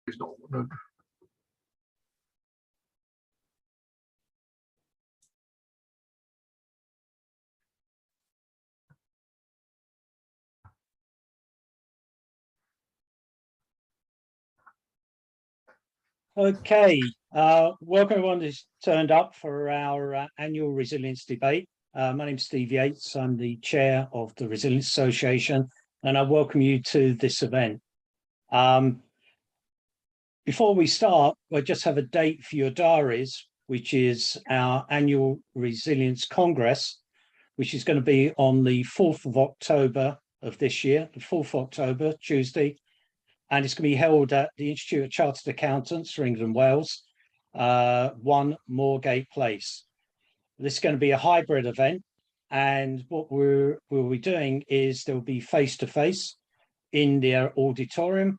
It's not. No. Okay, welcome everyone who's turned up for our annual resilience debate. My name's Steve Yates. I'm the chair of the Resilience Association, and I welcome you to this event. Before we start, I just have a date for your diaries, which is our annual Resilience Congress, which is going to be on the 4th of October of this year, the 4th of October, Tuesday. And it's going to be held at the Institute of Chartered Accountants for England and Wales, 1 Moorgate Place. This is going to be a hybrid event, and what we'll be doing is there will be face-to-face in their auditorium,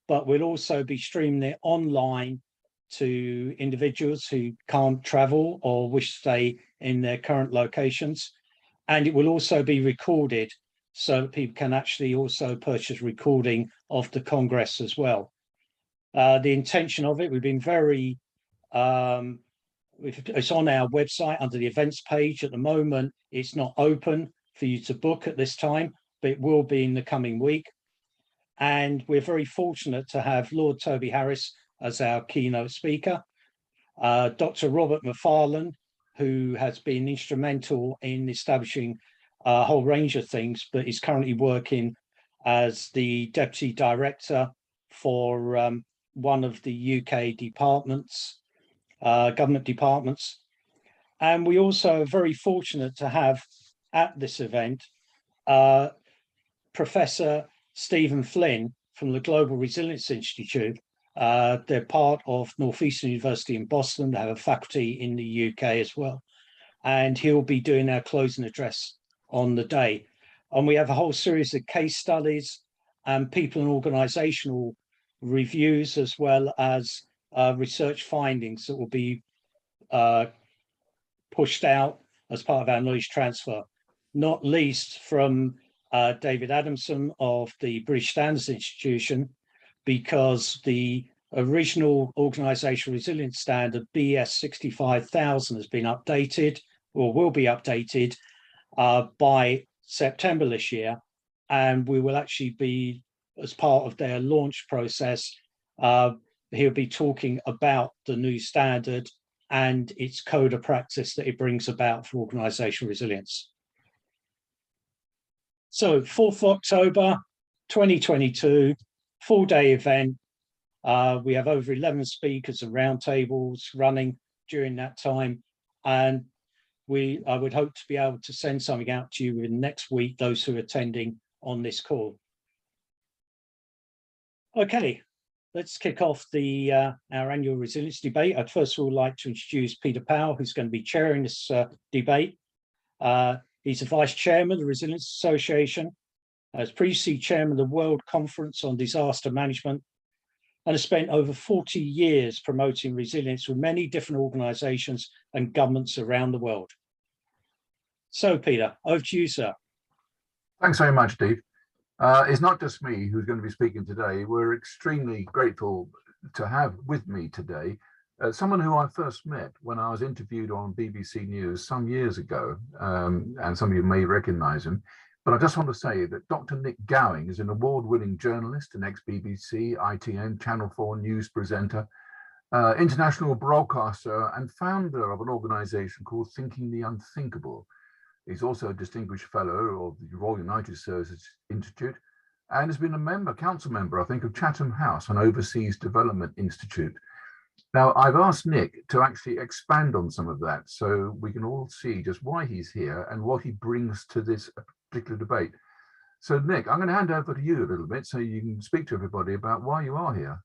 but we'll also be streaming it online to individuals who can't travel or wish to stay in their current locations. And it will also be recorded, so that people can actually also purchase recording of the Congress as well. The intention of it, we've been very, it's on our website under the events page. At the moment, it's not open for you to book at this time, but it will be in the coming week. And we're very fortunate to have Lord Toby Harris as our keynote speaker, Dr. Robert McFarlane, who has been instrumental in establishing a whole range of things, but is currently working as the Deputy Director for one of the UK departments, government departments. And we also are very fortunate to have at this event Professor Stephen Flynn from the Global Resilience Institute. They're part of Northeastern University in Boston. They have a faculty in the UK as well. And he'll be doing our closing address on the day. And we have a whole series of case studies and people and organizational reviews, as well as research findings that will be pushed out as part of our knowledge transfer, not least from David Adamson of the British Standards Institution, because the original organizational resilience standard BS 65000 has been updated, or will be updated by September this year, and we will actually be, as part of their launch process, he'll be talking about the new standard and its code of practice that it brings about for organizational resilience. So 4th October 2022, full-day event. We have over 11 speakers and roundtables running during that time, and I would hope to be able to send something out to you in next week, those who are attending on this call. Okay, let's kick off our annual resilience debate. I'd first of all like to introduce Peter Powell, who's going to be chairing this debate. He's the Vice Chairman of the Resilience Association, as previously Chairman of the World Conference on Disaster Management, and has spent over 40 years promoting resilience with many different organizations and governments around the world. So, Peter, over to you, sir. Thanks very much, Steve. It's not just me who's going to be speaking today. We're extremely grateful to have with me today someone who I first met when I was interviewed on BBC News some years ago, and some of you may recognize him. But I just want to say that Dr. Nick Gowing is an award-winning journalist, an ex-BBC, ITN, Channel 4 news presenter, international broadcaster, and founder of an organization called Thinking the Unthinkable. He's also a distinguished fellow of the Royal United Services Institute, and has been a council member, I think, of Chatham House, an overseas development institute. Now, I've asked Nick to actually expand on some of that so we can all see just why he's here and what he brings to this particular debate. So, Nick, I'm going to hand over to you a little bit so you can speak to everybody about why you are here.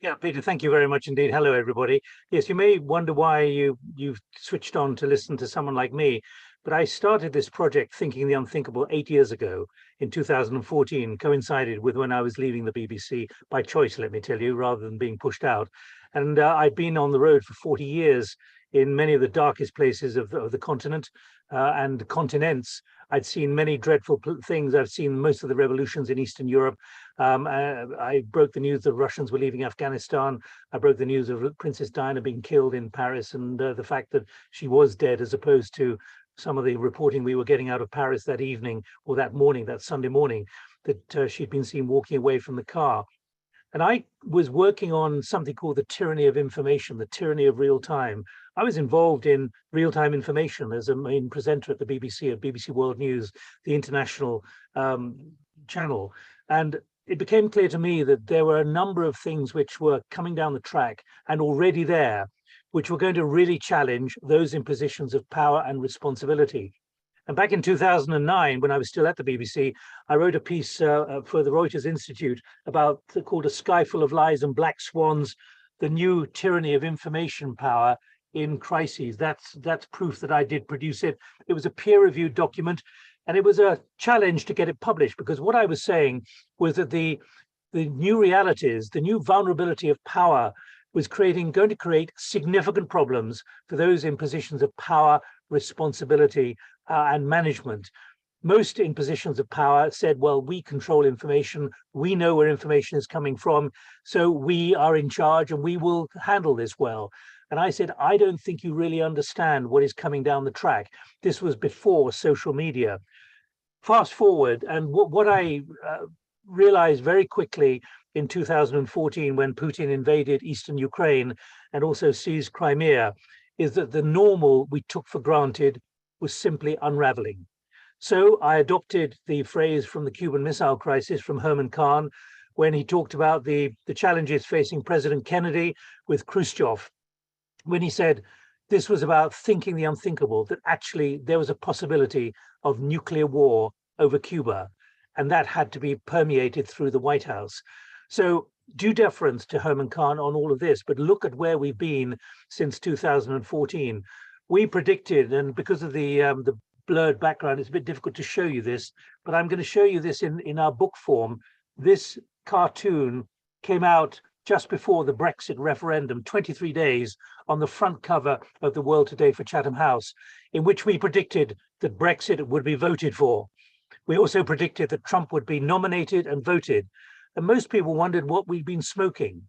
Yeah, Peter, thank you very much indeed. Hello, everybody. Yes, you may wonder why you've switched on to listen to someone like me, but I started this project, Thinking the Unthinkable, 8 years ago in 2014, coincided with when I was leaving the BBC by choice, let me tell you, rather than being pushed out. And I've been on the road for 40 years in many of the darkest places of the continent and continents. I'd seen many dreadful things. I've seen most of the revolutions in Eastern Europe. I broke the news that Russians were leaving Afghanistan. I broke the news of Princess Diana being killed in Paris, and the fact that she was dead, as opposed to some of the reporting we were getting out of Paris that evening or that morning, that Sunday morning, that she'd been seen walking away from the car. And I was working on something called the tyranny of information, the tyranny of real time. I was involved in real-time information as a main presenter at the BBC, at BBC World News, the international channel. And it became clear to me that there were a number of things which were coming down the track and already there, which were going to really challenge those in positions of power and responsibility. And back in 2009, when I was still at the BBC, I wrote a piece for the Reuter Institute called A Skyful of Lies and Black Swans, the new tyranny of information power in crises. That's proof that I did produce it. It was a peer-reviewed document, and it was a challenge to get it published, because what I was saying was that the new realities, the new vulnerability of power was going to create significant problems for those in positions of power, responsibility, and management. Most in positions of power said, well, we control information, we know where information is coming from, so we are in charge and we will handle this well. And I said, I don't think you really understand what is coming down the track. This was before social media. Fast forward, and what I realized very quickly in 2014, when Putin invaded eastern Ukraine and also seized Crimea, is that the normal we took for granted was simply unraveling. So I adopted the phrase from the Cuban Missile Crisis from Herman Kahn, when he talked about the challenges facing President Kennedy with Khrushchev, when he said this was about thinking the unthinkable, that actually there was a possibility of nuclear war over Cuba, and that had to be permeated through the White House. So due deference to Herman Kahn on all of this, but look at where we've been since 2014. We predicted, and because of the blurred background, it's a bit difficult to show you this, but I'm going to show you this in our book form. This cartoon came out just before the Brexit referendum, 23 days, on the front cover of the World Today for Chatham House, in which we predicted that Brexit would be voted for. We also predicted that Trump would be nominated and voted. And most people wondered what we'd been smoking.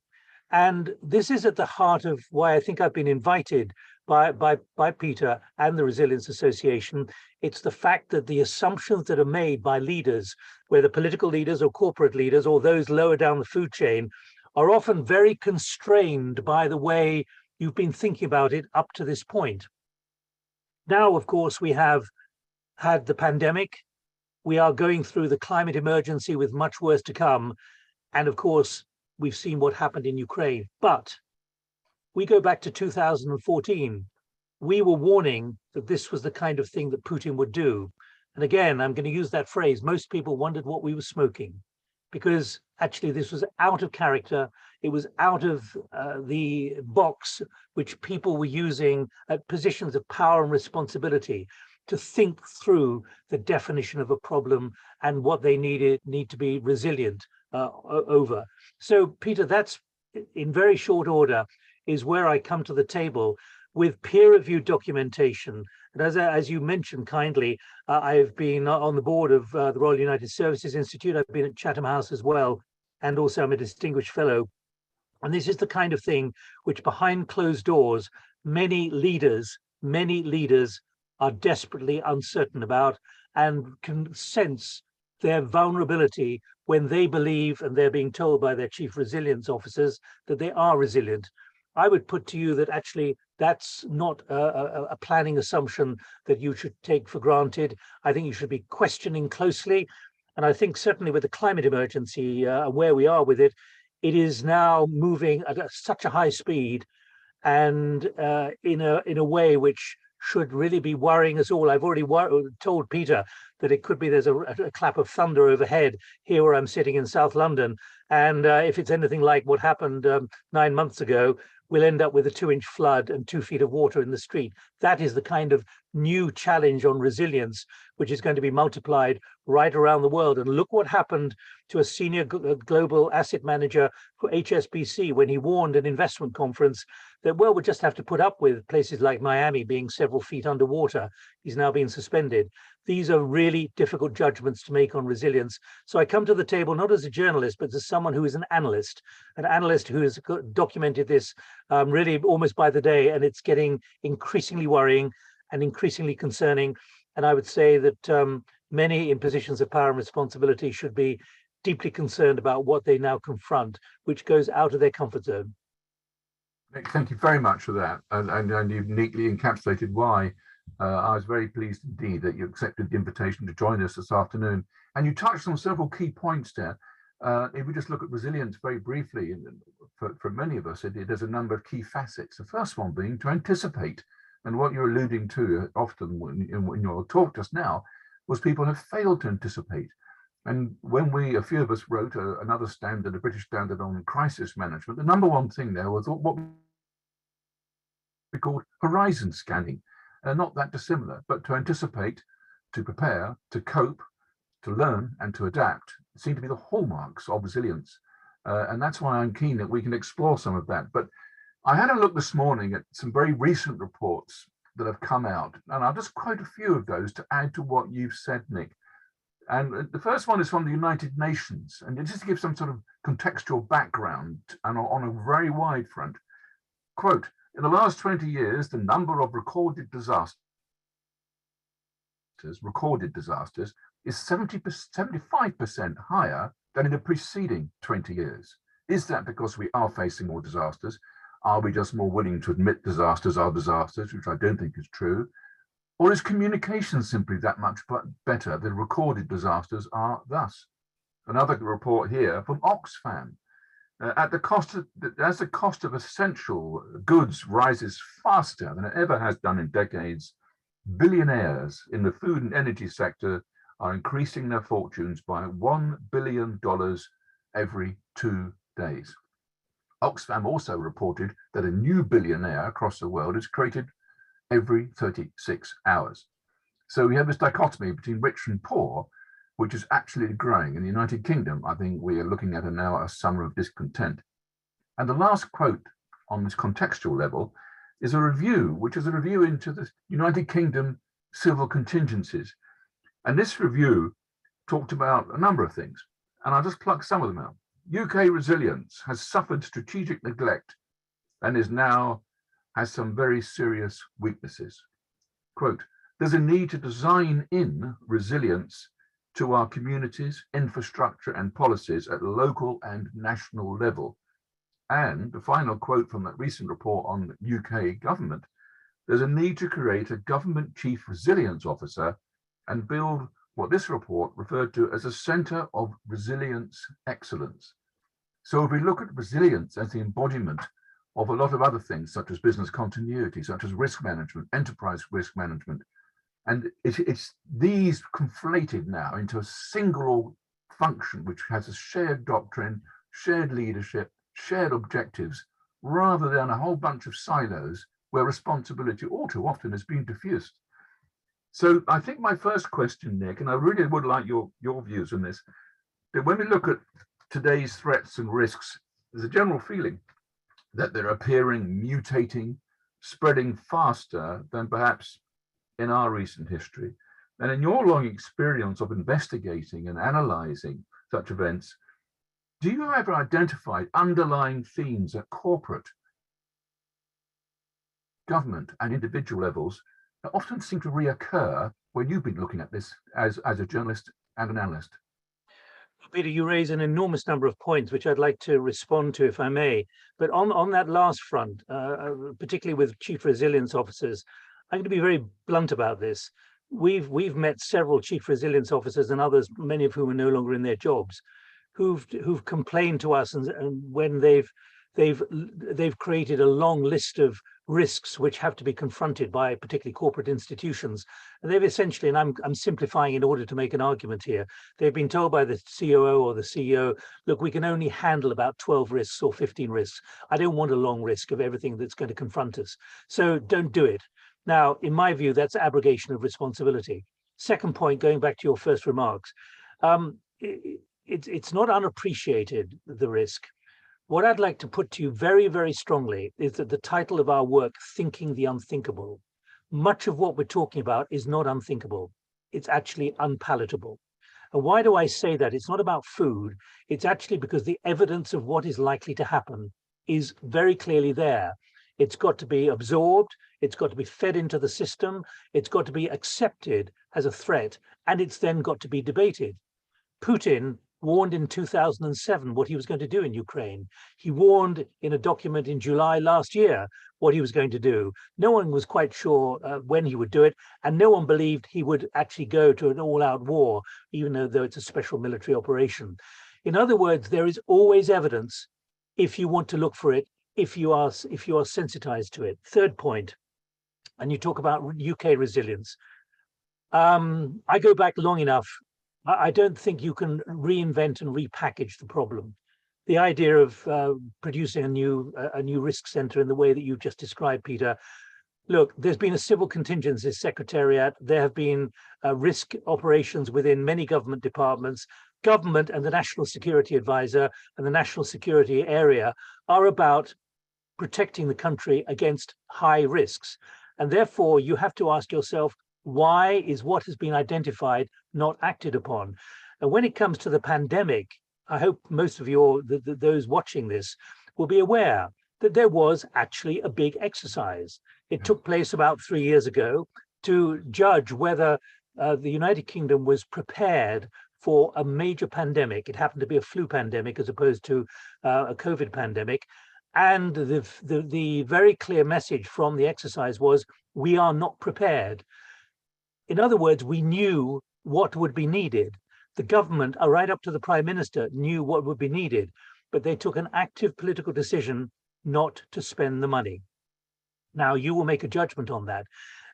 And this is at the heart of why I think I've been invited by Peter and the Resilience Association. It's the fact that the assumptions that are made by leaders, whether political leaders or corporate leaders or those lower down the food chain, are often very constrained by the way you've been thinking about it up to this point. Now, of course, we have had the pandemic. We are going through the climate emergency with much worse to come. And of course, we've seen what happened in Ukraine. But we go back to 2014. We were warning that this was the kind of thing that Putin would do. And again, I'm going to use that phrase. Most people wondered what we were smoking, because actually this was out of character. It was out of the box which people were using at positions of power and responsibility to think through the definition of a problem and what they need to be resilient over. So, Peter, that's in very short order is where I come to the table with peer-reviewed documentation. And as you mentioned kindly, I've been on the board of the Royal United Services Institute. I've been at Chatham House as well, and also I'm a distinguished fellow. And this is the kind of thing which behind closed doors, many leaders are desperately uncertain about and can sense their vulnerability when they believe, and they're being told by their chief resilience officers, that they are resilient. I would put to you that actually that's not a planning assumption that you should take for granted. I think you should be questioning closely. And I think certainly with the climate emergency, where we are with it, it is now moving at such a high speed and in a way which should really be worrying us all. I've already told Peter that it could be there's a clap of thunder overhead here where I'm sitting in South London. And if it's anything like what happened 9 months ago, we'll end up with a 2-inch flood and 2 feet of water in the street. That is the kind of new challenge on resilience, which is going to be multiplied right around the world. And look what happened to a senior global asset manager for HSBC when he warned an investment conference that, well, we'll just have to put up with places like Miami being several feet underwater. He's now been suspended. These are really difficult judgments to make on resilience. So I come to the table not as a journalist, but as someone who is an analyst who has documented this really almost by the day, and it's getting increasingly worrying and increasingly concerning. And I would say that many in positions of power and responsibility should be deeply concerned about what they now confront, which goes out of their comfort zone. Nick, thank you very much for that. And you've neatly encapsulated why I was very pleased indeed that you accepted the invitation to join us this afternoon. And you touched on several key points there. If we just look at resilience very briefly, for many of us, there's a number of key facets. The first one being to anticipate. And what you're alluding to often in your talk just now was people have failed to anticipate. And when a few of us wrote another standard, a British standard on crisis management, the number one thing there was what we called horizon scanning. Not that dissimilar, but to anticipate, to prepare, to cope, to learn, and to adapt seem to be the hallmarks of resilience. And that's why I'm keen that we can explore some of that. But I had a look this morning at some very recent reports that have come out, and I'll just quote a few of those to add to what you've said, Nick. And the first one is from the United Nations, and just to give some sort of contextual background and on a very wide front. Quote, in the last 20 years, the number of recorded disasters is 75% higher than in the preceding 20 years. Is that because we are facing more disasters? Are we just more willing to admit disasters are disasters, which I don't think is true? Or is communication simply that much better than recorded disasters are thus? Another report here from Oxfam. As the cost of essential goods rises faster than it ever has done in decades, billionaires in the food and energy sector are increasing their fortunes by $1 billion every 2 days. Oxfam also reported that a new billionaire across the world is created every 36 hours. So we have this dichotomy between rich and poor, which is actually growing. In the United Kingdom, I think we are looking at now a summer of discontent. And the last quote on this contextual level is a review, which is a review into the United Kingdom civil contingencies. And this review talked about a number of things, and I'll just pluck some of them out. UK resilience has suffered strategic neglect and has some very serious weaknesses. Quote, there's a need to design in resilience to our communities, infrastructure and policies at local and national level. And the final quote from that recent report on the UK government, there's a need to create a government chief resilience officer and build what this report referred to as a centre of resilience excellence. So if we look at resilience as the embodiment of a lot of other things, such as business continuity, such as risk management, enterprise risk management, and it's these conflated now into a single function, which has a shared doctrine, shared leadership, shared objectives, rather than a whole bunch of silos where responsibility all too often has been diffused. So I think my first question, Nick, and I really would like your views on this, that when we look at today's threats and risks, there's a general feeling that they're appearing, mutating, spreading faster than perhaps in our recent history. And in your long experience of investigating and analyzing such events, do you ever identify underlying themes at corporate, government and individual levels that often seem to reoccur when you've been looking at this as a journalist and an analyst? Peter, you raise an enormous number of points, which I'd like to respond to, if I may. But on that last front, particularly with chief resilience officers, I'm going to be very blunt about this. We've met several chief resilience officers and others, many of whom are no longer in their jobs, who've complained to us, and when they've they've created a long list of risks which have to be confronted by particularly corporate institutions. And they've essentially, and I'm simplifying in order to make an argument here, they've been told by the COO or the CEO, look, we can only handle about 12 risks or 15 risks. I don't want a long risk of everything that's going to confront us. So don't do it. Now, in my view, that's abrogation of responsibility. Second point, going back to your first remarks, it's not unappreciated, the risk. What I'd like to put to you very, very strongly is that the title of our work, Thinking the Unthinkable, much of what we're talking about is not unthinkable. It's actually unpalatable. And why do I say that? It's not about food. It's actually because the evidence of what is likely to happen is very clearly there. It's got to be absorbed. It's got to be fed into the system. It's got to be accepted as a threat. And it's then got to be debated. Putin warned in 2007 what he was going to do in Ukraine. He warned in a document in July last year what he was going to do. No one was quite sure when he would do it, and no one believed he would actually go to an all-out war, even though it's a special military operation. In other words, there is always evidence if you want to look for it, if you are sensitized to it. Third point, and you talk about UK resilience. I go back long enough. I don't think you can reinvent and repackage the problem. The idea of producing a new risk center in the way that you've just described, Peter. Look, there's been a civil contingencies secretariat. There have been risk operations within many government departments. Government and the National Security Advisor and the National Security Area are about protecting the country against high risks. And therefore, you have to ask yourself, why is what has been identified not acted upon? And when it comes to the pandemic, I hope most of those watching this will be aware that there was actually a big exercise. It took place about 3 years ago to judge whether the United Kingdom was prepared for a major pandemic. It happened to be a flu pandemic as opposed to a COVID pandemic. And the very clear message from the exercise was, we are not prepared. In other words, we knew what would be needed. The government, right up to the Prime Minister, knew what would be needed, but they took an active political decision not to spend the money. Now, you will make a judgment on that.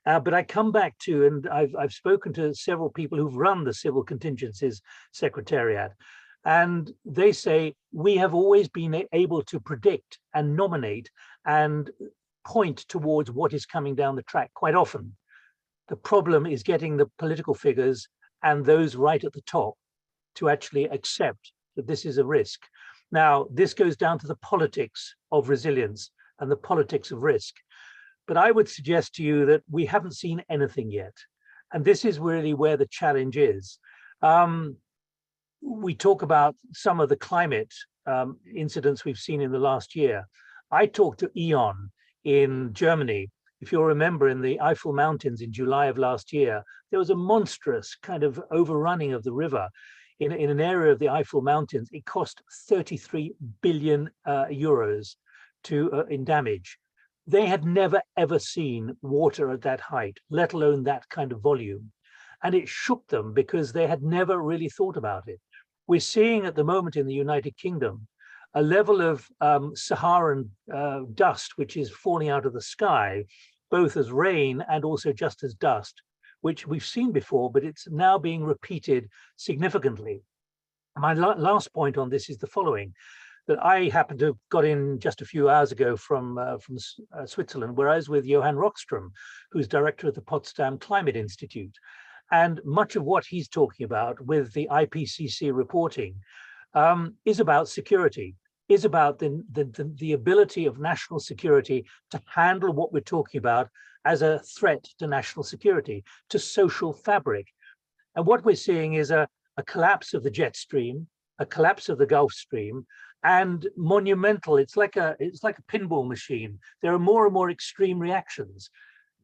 But I come back to, and I've spoken to several people who've run the Civil Contingencies Secretariat, and they say, we have always been able to predict and nominate and point towards what is coming down the track quite often. The problem is getting the political figures and those right at the top to actually accept that this is a risk. Now, this goes down to the politics of resilience and the politics of risk. But I would suggest to you that we haven't seen anything yet. And this is really where the challenge is. We talk about some of the climate incidents we've seen in the last year. I talked to E.ON in Germany. If you'll remember, in the Eiffel Mountains in July of last year, there was a monstrous kind of overrunning of the river in an area of the Eiffel Mountains. It cost 33 billion euros in damage. They had never, ever seen water at that height, let alone that kind of volume. And it shook them because they had never really thought about it. We're seeing at the moment in the United Kingdom a level of Saharan dust, which is falling out of the sky, both as rain and also just as dust, which we've seen before, but it's now being repeated significantly. My last point on this is the following, that I happened to have got in just a few hours ago from Switzerland, where I was with Johan Rockström, who's director of the Potsdam Climate Institute. And much of what he's talking about with the IPCC reporting is about security, is about the ability of national security to handle what we're talking about as a threat to national security, to social fabric. And what we're seeing is a collapse of the jet stream, a collapse of the Gulf Stream, and monumental, it's like a pinball machine. There are more and more extreme reactions.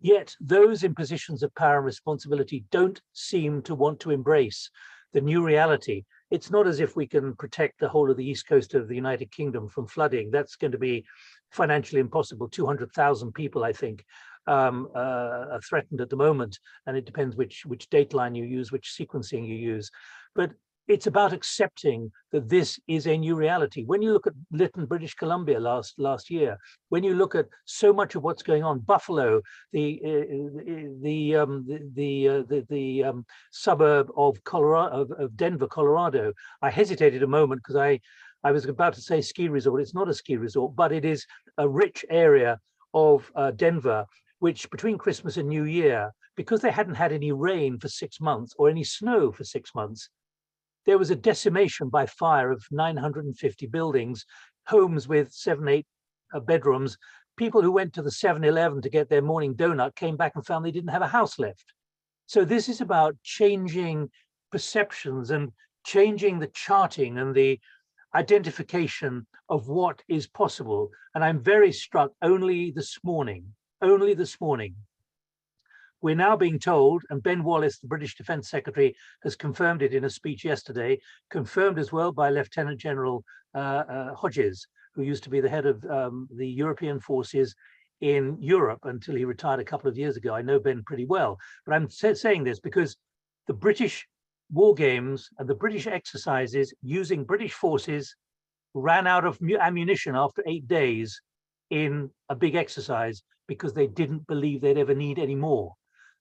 Yet those in positions of power and responsibility don't seem to want to embrace the new reality. It's not as if we can protect the whole of the east coast of the United Kingdom from flooding. That's going to be financially impossible. 200,000 people, I think, are threatened at the moment. And it depends which dateline you use, which sequencing you use. But it's about accepting that this is a new reality. When you look at Lytton, British Columbia last year, when you look at so much of what's going on, Buffalo, the suburb of Colorado, of Denver, Colorado. I hesitated a moment because I was about to say ski resort. It's not a ski resort, but it is a rich area of Denver, which between Christmas and New Year, because they hadn't had any rain for 6 months or any snow for 6 months, there was a decimation by fire of 950 buildings, homes with 7, 8 bedrooms. People who went to the 7-Eleven to get their morning donut came back and found they didn't have a house left. So this is about changing perceptions and changing the charting and the identification of what is possible. And I'm very struck only this morning, we're now being told, and Ben Wallace, the British Defence Secretary, has confirmed it in a speech yesterday, confirmed as well by Lieutenant General Hodges, who used to be the head of the European forces in Europe until he retired a couple of years ago. I know Ben pretty well, but I'm saying this because the British war games and the British exercises using British forces ran out of ammunition after 8 days in a big exercise because they didn't believe they'd ever need any more.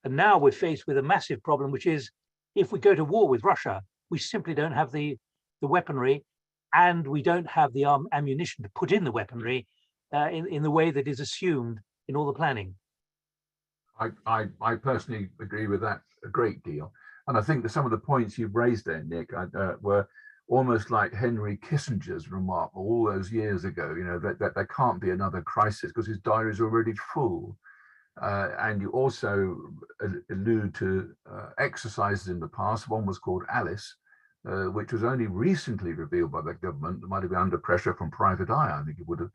And now we're faced with a massive problem, which is if we go to war with Russia, we simply don't have the weaponry, and we don't have the ammunition to put in the weaponry in the way that is assumed in all the planning. I personally agree with that a great deal. And I think that some of the points you've raised there, Nick, were almost like Henry Kissinger's remark all those years ago, you know, that there can't be another crisis because his diary is already full. And you also allude to exercises in the past. One was called Alice, which was only recently revealed by the government. It might have been under pressure from private eye, I think it would have.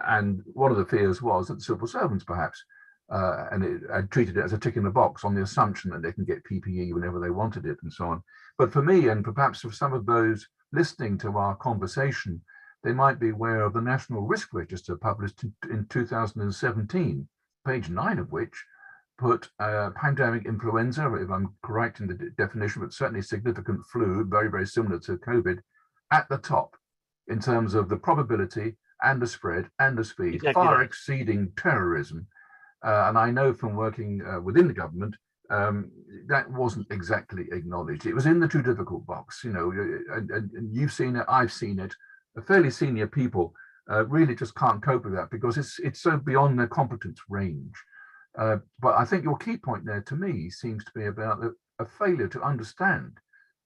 And one of the fears was that the civil servants perhaps, and it had treated it as a tick in the box on the assumption that they can get PPE whenever they wanted it and so on. But for me, and perhaps for some of those listening to our conversation, they might be aware of the National Risk Register published in 2017. Page 9 of which put pandemic influenza, if I'm correct in the definition, but certainly significant flu, very, very similar to COVID, at the top in terms of the probability and the spread and the speed, exactly, far exceeding terrorism. And I know from working within the government, that wasn't exactly acknowledged. It was in the too difficult box, you know, and you've seen it, I've seen it. Fairly senior people really just can't cope with that because it's so beyond their competence range. But I think your key point there to me seems to be about a failure to understand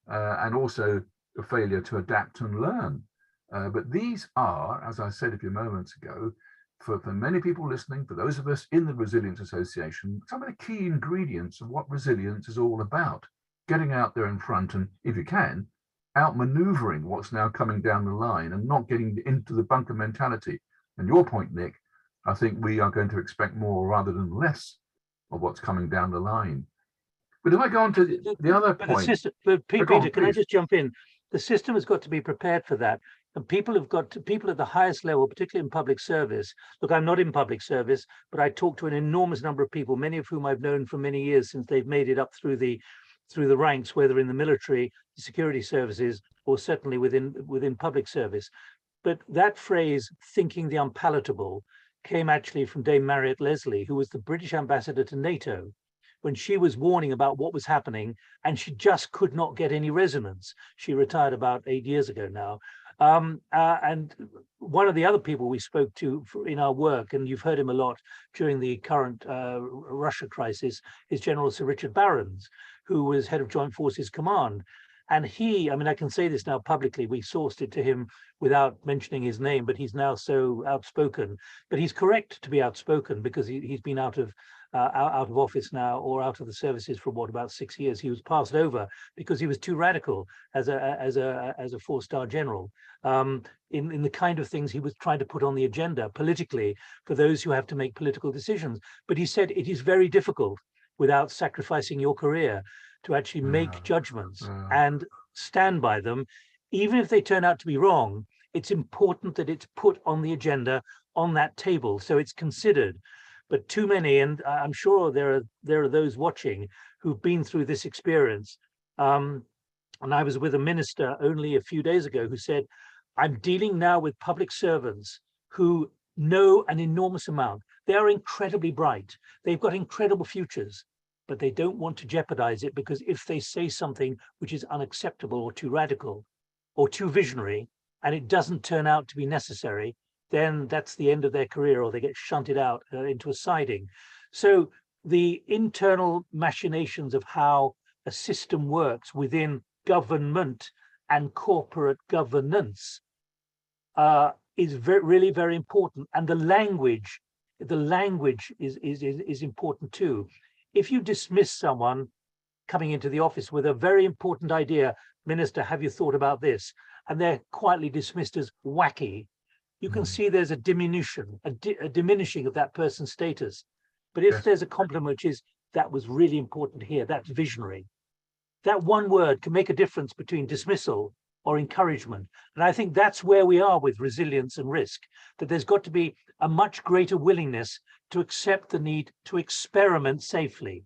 and also a failure to adapt and learn. But these are, as I said a few moments ago, for many people listening, for those of us in the Resilience Association, some of the key ingredients of what resilience is all about. Getting out there in front and, if you can, outmaneuvering what's now coming down the line and not getting into the bunker mentality. And your point, Nick, I think we are going to expect more rather than less of what's coming down the line. But if I go on to the other point. Peter, can I just jump in? The system has got to be prepared for that. And people at the highest level, particularly in public service. Look, I'm not in public service, but I talk to an enormous number of people, many of whom I've known for many years since they've made it up through the ranks, whether in the military, the security services, or certainly within public service. But that phrase, thinking the unpalatable, came actually from Dame Marriott Leslie, who was the British ambassador to NATO, when she was warning about what was happening, and she just could not get any resonance. She retired about 8 years ago now. And one of the other people we spoke to in our work, and you've heard him a lot during the current Russia crisis, is General Sir Richard Barrons, who was head of Joint Forces Command. And he, I mean, I can say this now publicly, we sourced it to him without mentioning his name, but he's now so outspoken. But he's correct to be outspoken because he's been out of office now, or out of the services for what, about 6 years. He was passed over because he was too radical as a 4-star general in the kind of things he was trying to put on the agenda politically for those who have to make political decisions. But he said it is very difficult without sacrificing your career to actually make judgments and stand by them, even if they turn out to be wrong. It's important that it's put on the agenda on that table, so it's considered. But too many, and I'm sure there are those watching who've been through this experience, And I was with a minister only a few days ago who said, I'm dealing now with public servants who know an enormous amount. They are incredibly bright. They've got incredible futures, but they don't want to jeopardize it, because if they say something which is unacceptable or too radical or too visionary, and it doesn't turn out to be necessary, then that's the end of their career, or they get shunted out into a siding. So the internal machinations of how a system works within government and corporate governance is really very important. And the language is important too. If you dismiss someone coming into the office with a very important idea, Minister, have you thought about this? And they're quietly dismissed as wacky, you can see there's a diminution, a diminishing of that person's status. But if there's a compliment, which is, that was really important here, that's visionary, that one word can make a difference between dismissal or encouragement. And I think that's where we are with resilience and risk, that there's got to be a much greater willingness to accept the need to experiment safely,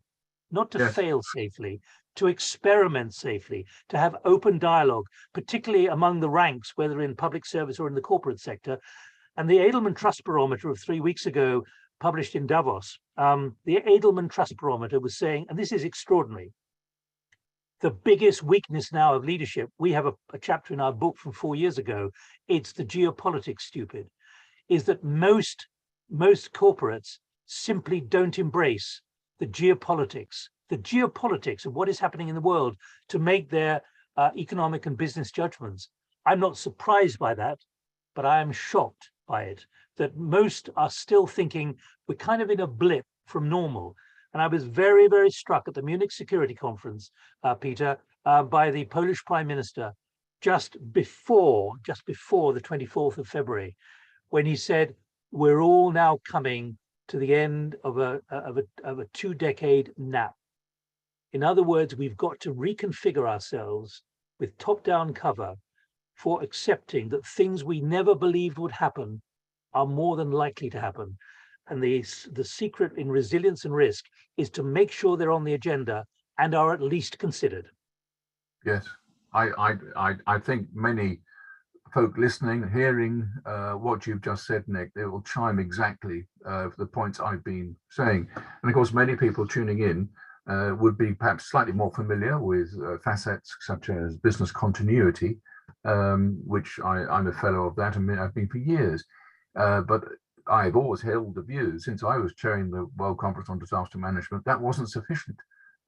not to fail safely, to experiment safely, to have open dialogue, particularly among the ranks, whether in public service or in the corporate sector. And the Edelman Trust Barometer of 3 weeks ago, published in Davos, the Edelman Trust Barometer was saying, and this is extraordinary, the biggest weakness now of leadership, we have a chapter in our book from 4 years ago, it's the geopolitics stupid, is that most corporates simply don't embrace the geopolitics of what is happening in the world to make their economic and business judgments. I'm not surprised by that, but I am shocked by it, that most are still thinking we're kind of in a blip from normal. And I was very, very struck at the Munich Security Conference, Peter, by the Polish Prime Minister just before the 24th of February, when he said, we're all now coming to the end of a 2-decade nap. In other words, we've got to reconfigure ourselves with top-down cover for accepting that things we never believed would happen are more than likely to happen. And the secret in resilience and risk is to make sure they're on the agenda and are at least considered. Yes, I think many folk listening, hearing what you've just said, Nick, they will chime exactly for the points I've been saying. And of course, many people tuning in would be perhaps slightly more familiar with facets such as business continuity, which I'm a fellow of that, and I've been for years. But I've always held the view, since I was chairing the World Conference on Disaster Management, that wasn't sufficient.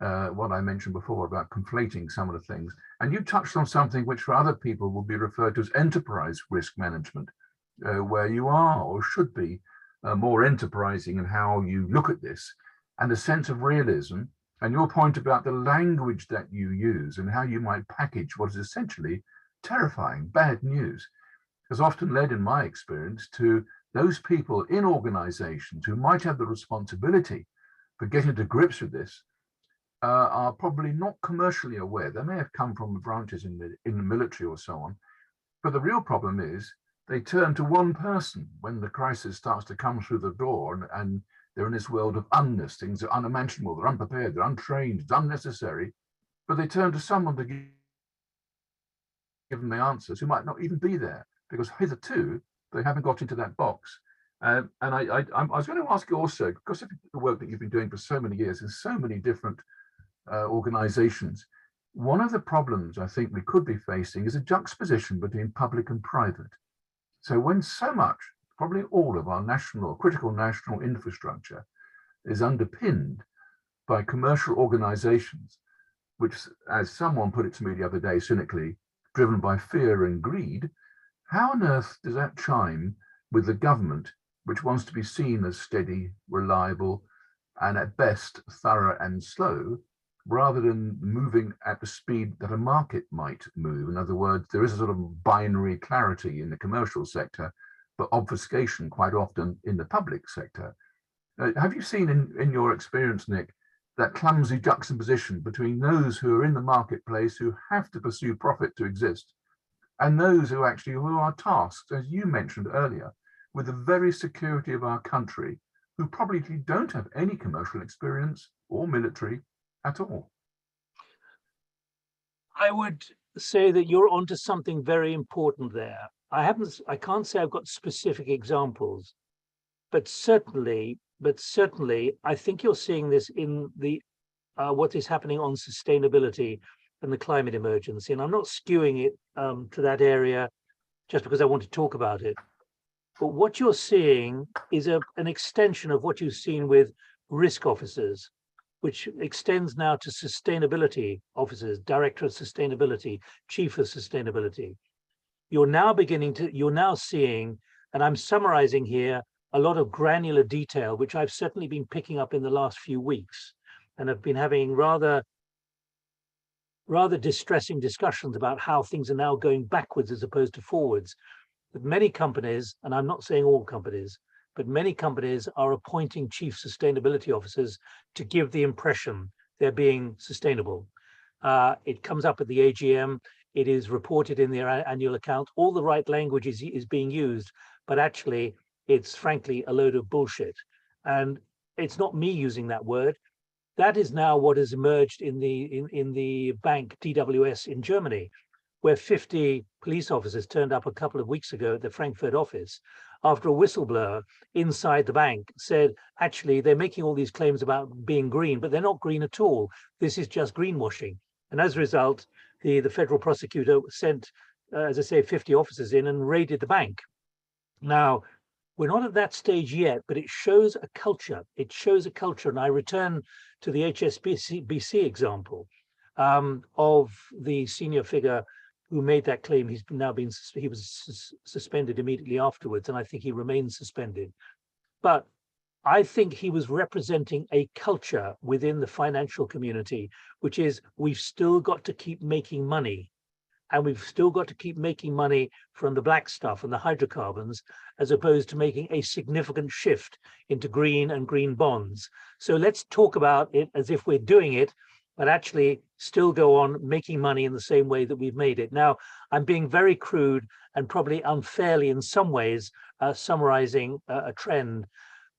What I mentioned before about conflating some of the things. And you touched on something which for other people will be referred to as enterprise risk management, where you are or should be more enterprising in how you look at this, and a sense of realism. And your point about the language that you use and how you might package what is essentially terrifying, bad news, has often led, in my experience, to those people in organizations who might have the responsibility for getting to grips with this are probably not commercially aware. They may have come from branches in the military or so on, but the real problem is they turn to one person when the crisis starts to come through the door, and they're in this world of unkness. Things are unimaginable, they're unprepared, they're untrained, it's unnecessary, but they turn to someone to give them the answers who might not even be there, because hitherto they haven't got into that box. And I was going to ask you also, because of the work that you've been doing for so many years in so many different organizations, one of the problems I think we could be facing is a juxtaposition between public and private. So when so much, probably all of our critical national infrastructure is underpinned by commercial organizations, which, as someone put it to me the other day cynically, driven by fear and greed, how on earth does that chime with the government, which wants to be seen as steady, reliable, and at best thorough and slow, rather than moving at the speed that a market might move? In other words, there is a sort of binary clarity in the commercial sector, but obfuscation quite often in the public sector. Have you seen in your experience, Nick, that clumsy juxtaposition between those who are in the marketplace, who have to pursue profit to exist, and those who are tasked, as you mentioned earlier, with the very security of our country, who probably don't have any commercial experience or military at all? I would say that you're onto something very important there. I can't say I've got specific examples, but certainly, I think you're seeing this in the what is happening on sustainability and the climate emergency. And I'm not skewing it to that area just because I want to talk about it. But what you're seeing is an extension of what you've seen with risk officers, which extends now to sustainability officers, director of sustainability, chief of sustainability. You're now seeing, and I'm summarizing here, a lot of granular detail, which I've certainly been picking up in the last few weeks, and have been having rather distressing discussions about how things are now going backwards as opposed to forwards. But many companies, and I'm not saying all companies, but many companies are appointing chief sustainability officers to give the impression they're being sustainable. It comes up at the AGM, it is reported in their annual account, all the right language is being used, but actually it's frankly a load of bullshit. And it's not me using that word. That is now what has emerged in the bank DWS in Germany, where 50 police officers turned up a couple of weeks ago at the Frankfurt office after a whistleblower inside the bank said, actually, they're making all these claims about being green, but they're not green at all. This is just greenwashing. And as a result, the federal prosecutor sent, as I say, 50 officers in and raided the bank. Now, we're not at that stage yet, but it shows a culture. It shows a culture. And I return to the HSBC example of the senior figure who made that claim. He was suspended immediately afterwards, and I think he remains suspended. But I think he was representing a culture within the financial community, which is we've still got to keep making money. And we've still got to keep making money from the black stuff and the hydrocarbons, as opposed to making a significant shift into green and green bonds. So let's talk about it as if we're doing it, but actually still go on making money in the same way that we've made it. Now, I'm being very crude and probably unfairly in some ways summarizing a trend.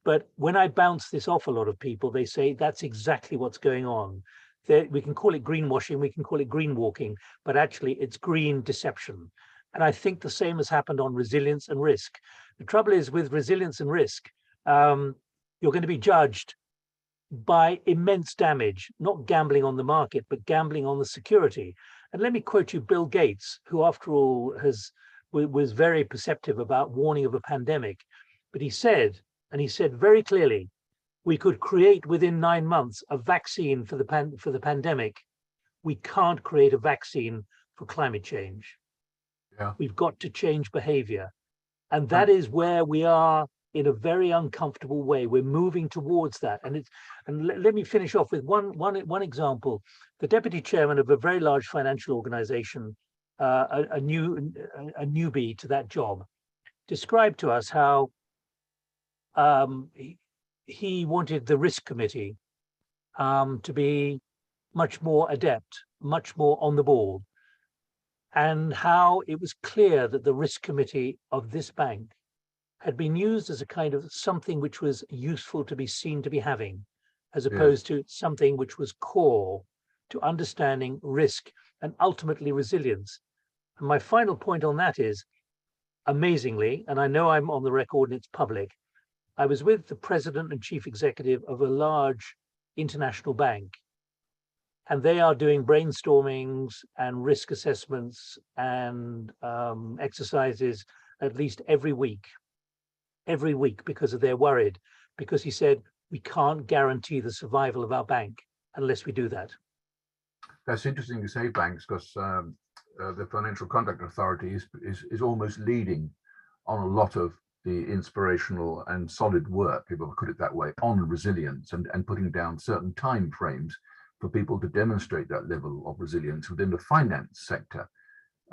But when I bounce this off a lot of people, they say that's exactly what's going on. We can call it greenwashing, we can call it greenwalking, but actually it's green deception. And I think the same has happened on resilience and risk. The trouble is with resilience and risk, you're going to be judged by immense damage, not gambling on the market, but gambling on the security. And let me quote you Bill Gates, who after all was very perceptive about warning of a pandemic. But he said very clearly, we could create within 9 months a vaccine for the pandemic. We can't create a vaccine for climate change. Yeah. We've got to change behavior. And that is where we are in a very uncomfortable way. We're moving towards that. And let me finish off with one example. The deputy chairman of a very large financial organization, a newbie to that job, described to us how he wanted the risk committee to be much more adept, much more on the ball, and how it was clear that the risk committee of this bank had been used as a kind of something which was useful to be seen to be having, as opposed to something which was core to understanding risk and ultimately resilience. And my final point on that is, amazingly, and I know I'm on the record and it's public, I was with the president and chief executive of a large international bank, and they are doing brainstormings and risk assessments and exercises at least every week, because they're worried, because he said, we can't guarantee the survival of our bank unless we do that. That's interesting to say banks, because the Financial Conduct Authority is almost leading on a lot of the inspirational and solid work, if I put it that way, on resilience and putting down certain time frames for people to demonstrate that level of resilience within the finance sector.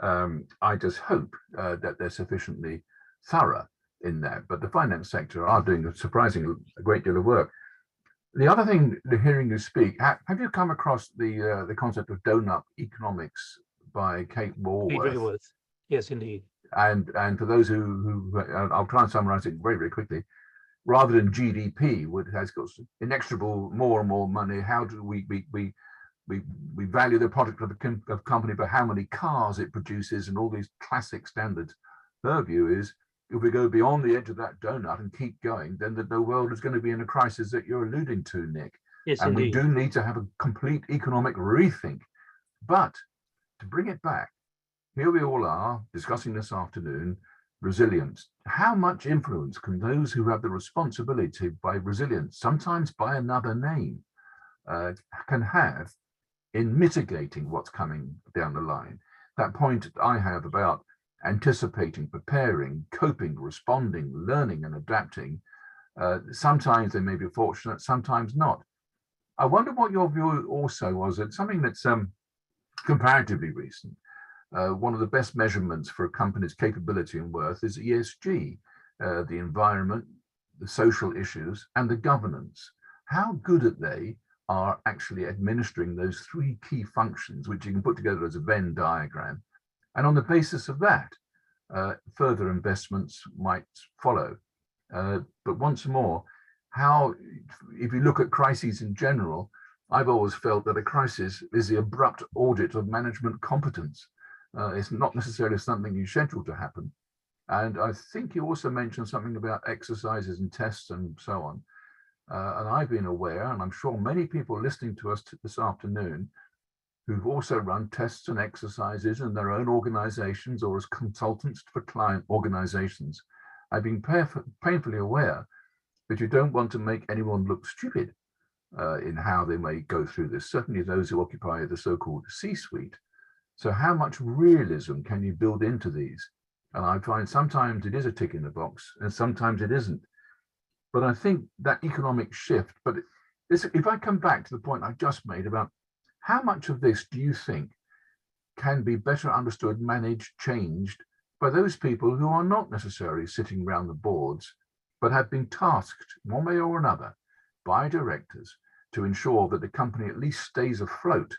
I just hope that they're sufficiently thorough in that, but the finance sector are doing a great deal of work. The other thing, hearing you speak, have you come across the concept of donut economics by Kate Walworth? Yes, indeed. And for those who I'll try and summarize it very, very quickly. Rather than GDP, which has got inexorable more and more money, how do we we value the product of a company for how many cars it produces and all these classic standards. Her view is, if we go beyond the edge of that donut and keep going, then the world is going to be in a crisis that you're alluding to, Nick. Yes, and indeed. we do need to have a complete economic rethink. But to bring it back, here we all are discussing this afternoon, resilience. How much influence can those who have the responsibility by resilience, sometimes by another name, can have in mitigating what's coming down the line? That point I have about anticipating, preparing, coping, responding, learning and adapting, sometimes they may be fortunate, sometimes not. I wonder what your view also was. It's something that's comparatively recent. One of the best measurements for a company's capability and worth is ESG, the environment, the social issues, and the governance. How good they are actually administering those three key functions, which you can put together as a Venn diagram. And on the basis of that, further investments might follow. But once more, how, if you look at crises in general, I've always felt that a crisis is the abrupt audit of management competence. It's not necessarily something you schedule to happen. And I think you also mentioned something about exercises and tests and so on. And I've been aware, and I'm sure many people listening to us this afternoon, who've also run tests and exercises in their own organizations or as consultants for client organizations, I've been painfully aware that you don't want to make anyone look stupid in how they may go through this, certainly those who occupy the so-called C-suite. So how much realism can you build into these? And I find sometimes it is a tick in the box and sometimes it isn't. But I think that economic shift, but if I come back to the point I just made about how much of this do you think can be better understood, managed, changed by those people who are not necessarily sitting around the boards, but have been tasked one way or another by directors to ensure that the company at least stays afloat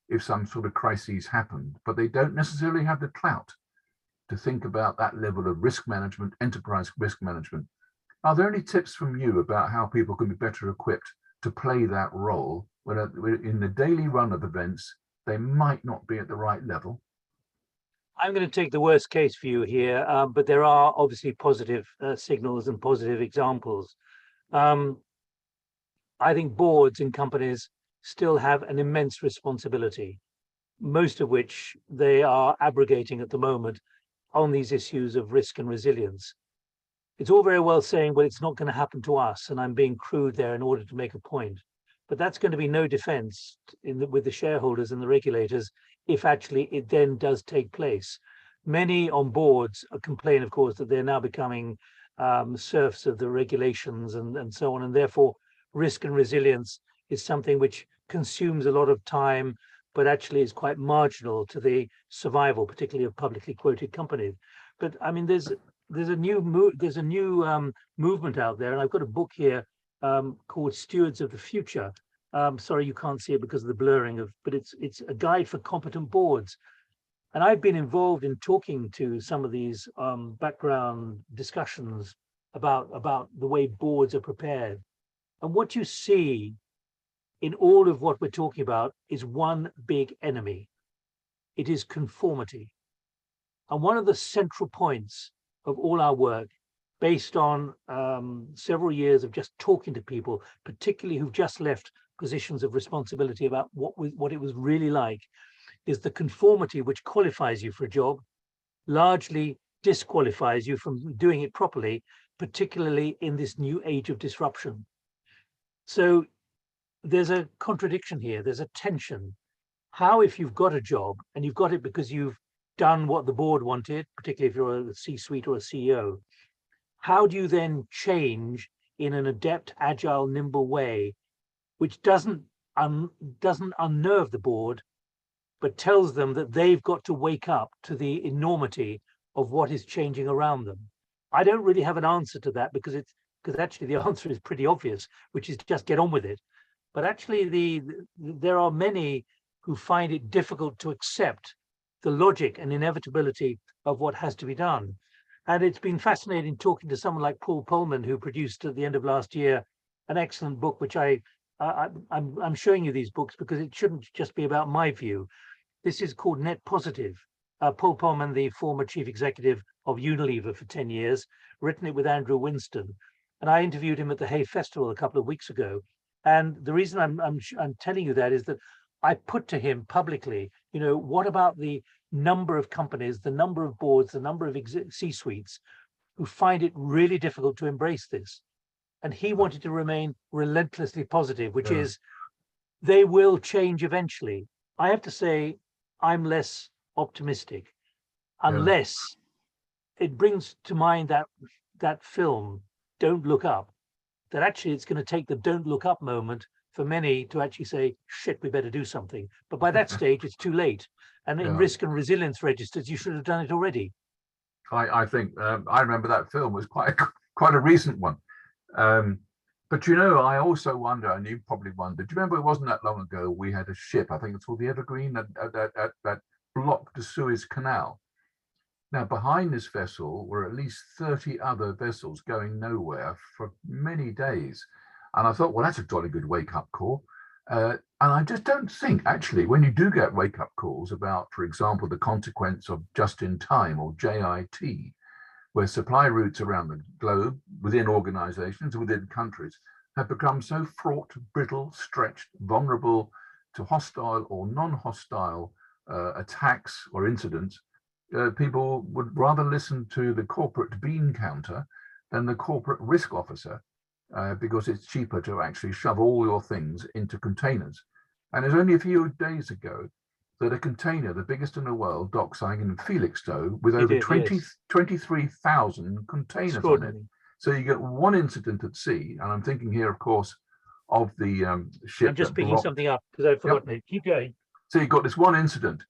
if some sort of crises happen, but they don't necessarily have the clout to think about that level of risk management, enterprise risk management. Are there any tips from you about how people can be better equipped to play that role when in the daily run of events, they might not be at the right level? I'm going to take the worst case for you here, but there are obviously positive signals and positive examples. I think boards in companies still have an immense responsibility, most of which they are abrogating at the moment on these issues of risk and resilience. It's all very well saying, well, it's not going to happen to us, and I'm being crude there in order to make a point. But that's going to be no defense with the shareholders and the regulators if actually it then does take place. Many on boards complain, of course, that they're now becoming serfs of the regulations and so on, and therefore risk and resilience is something which consumes a lot of time, but actually is quite marginal to the survival, particularly of publicly quoted companies. But I mean, there's a new movement out there, and I've got a book here called Stewards of the Future. Sorry, you can't see it because of the blurring but it's a guide for competent boards. And I've been involved in talking to some of these background discussions about the way boards are prepared. And what you see in all of what we're talking about is one big enemy. It is conformity. And one of the central points of all our work, based on several years of just talking to people, particularly who've just left positions of responsibility, about what it was really like, is the conformity which qualifies you for a job largely disqualifies you from doing it properly, particularly in this new age of disruption. So there's a contradiction here, there's a tension. How, if you've got a job and you've got it because you've done what the board wanted, particularly if you're a C-suite or a CEO, how do you then change in an adept, agile, nimble way, which doesn't unnerve the board, but tells them that they've got to wake up to the enormity of what is changing around them? I don't really have an answer to that because actually the answer is pretty obvious, which is just get on with it. But actually there are many who find it difficult to accept the logic and inevitability of what has to be done. And it's been fascinating talking to someone like Paul Polman, who produced at the end of last year an excellent book, which I I'm showing you these books because it shouldn't just be about my view. This is called Net Positive. Paul Polman, the former chief executive of Unilever for 10 years, written it with Andrew Winston. And I interviewed him at the Hay Festival a couple of weeks ago. And the reason I'm telling you that is that I put to him publicly, what about the number of companies, the number of boards, the number of C-suites who find it really difficult to embrace this? And he wanted to remain relentlessly positive, which is they will change eventually. I have to say, I'm less optimistic, unless it brings to mind that film, Don't Look Up, that actually it's going to take the don't look up moment for many to actually say, shit, we better do something. But by that stage, it's too late. And in risk and resilience registers, you should have done it already. I think I remember that film was quite a recent one. But I also wonder, and you probably wonder, do you remember it wasn't that long ago we had a ship, I think it's called the Evergreen, that blocked the Suez Canal. Now, behind this vessel were at least 30 other vessels going nowhere for many days. And I thought, well, that's a jolly good wake-up call. And I just don't think, actually, when you do get wake-up calls about, for example, the consequence of just-in-time or JIT, where supply routes around the globe, within organizations, within countries, have become so fraught, brittle, stretched, vulnerable to hostile or non-hostile attacks or incidents, people would rather listen to the corporate bean counter than the corporate risk officer, because it's cheaper to actually shove all your things into containers. And it's only a few days ago that a container, the biggest in the world, dockside in Felixstowe, with over 23,000 containers on it. So you get one incident at sea, and I'm thinking here, of course, of the ship. I'm just picking something up because I've forgotten it. Keep going. So you got this one incident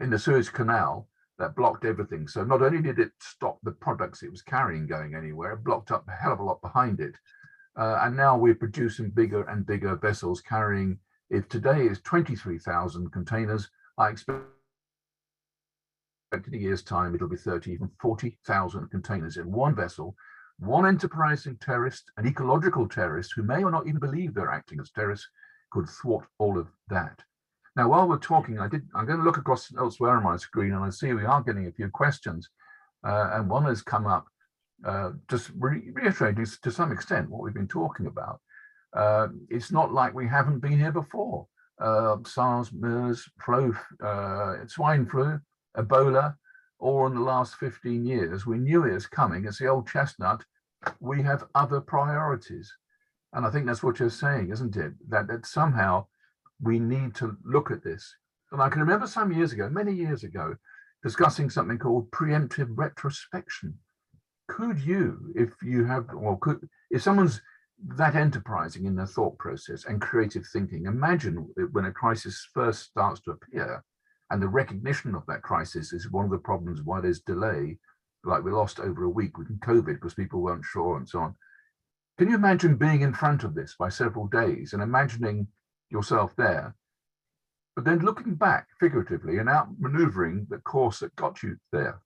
in the Suez Canal that blocked everything. So not only did it stop the products it was carrying going anywhere, it blocked up a hell of a lot behind it. And now we're producing bigger and bigger vessels carrying, if today is 23,000 containers, I expect in a year's time, it'll be 30, even 40,000 containers in one vessel. One enterprising terrorist, an ecological terrorist, who may or not even believe they're acting as terrorists, could thwart all of that. Now, while we're talking, I'm going to look across elsewhere on my screen, and I see we are getting a few questions. And one has come up, just reiterating to some extent what we've been talking about. It's not like we haven't been here before. SARS, MERS, swine flu, Ebola, all in the last 15 years. We knew it was coming. It's the old chestnut. We have other priorities. And I think that's what you're saying, isn't it? That somehow we need to look at this. And I can remember some years ago, many years ago, discussing something called preemptive retrospection. Could you, if someone's that enterprising in their thought process and creative thinking, imagine when a crisis first starts to appear, and the recognition of that crisis is one of the problems why there's delay, like we lost over a week with COVID because people weren't sure and so on. Can you imagine being in front of this by several days and imagining yourself there, but then looking back figuratively and outmaneuvering the course that got you there?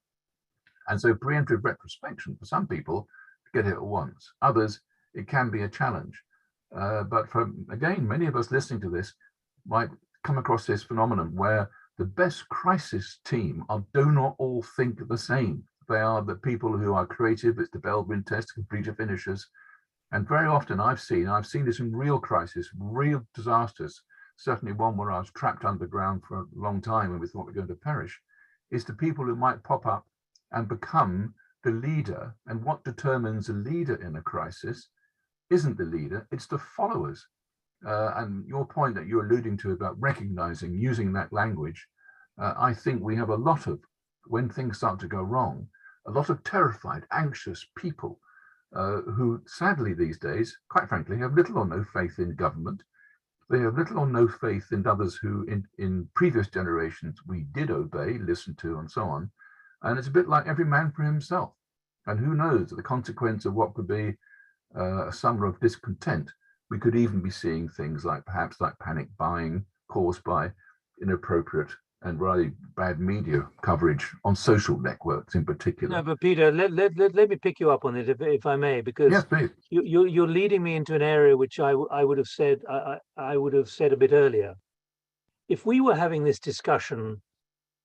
And so preemptive retrospection, for some people, get it at once. Others, it can be a challenge. But for, again, many of us listening to this might come across this phenomenon where the best crisis team do not all think the same. They are the people who are creative. It's the Belbin test, completer finishers. And very often I've seen this in real crisis, real disasters, certainly one where I was trapped underground for a long time and we thought we were going to perish, is the people who might pop up and become the leader. And what determines a leader in a crisis isn't the leader, it's the followers. And your point that you're alluding to about recognizing, using that language, I think we have a lot of, when things start to go wrong, a lot of terrified, anxious people who sadly these days, quite frankly, have little or no faith in government. They have little or no faith in others who in previous generations we did obey, listen to, and so on. And it's a bit like every man for himself. And who knows, the consequence of what could be a summer of discontent, we could even be seeing things like perhaps like panic buying caused by inappropriate and really bad media coverage on social networks in particular. No, but Peter, let me pick you up on it, if I may, because Yes, please. you're leading me into an area which I would have said I would have said a bit earlier. If we were having this discussion,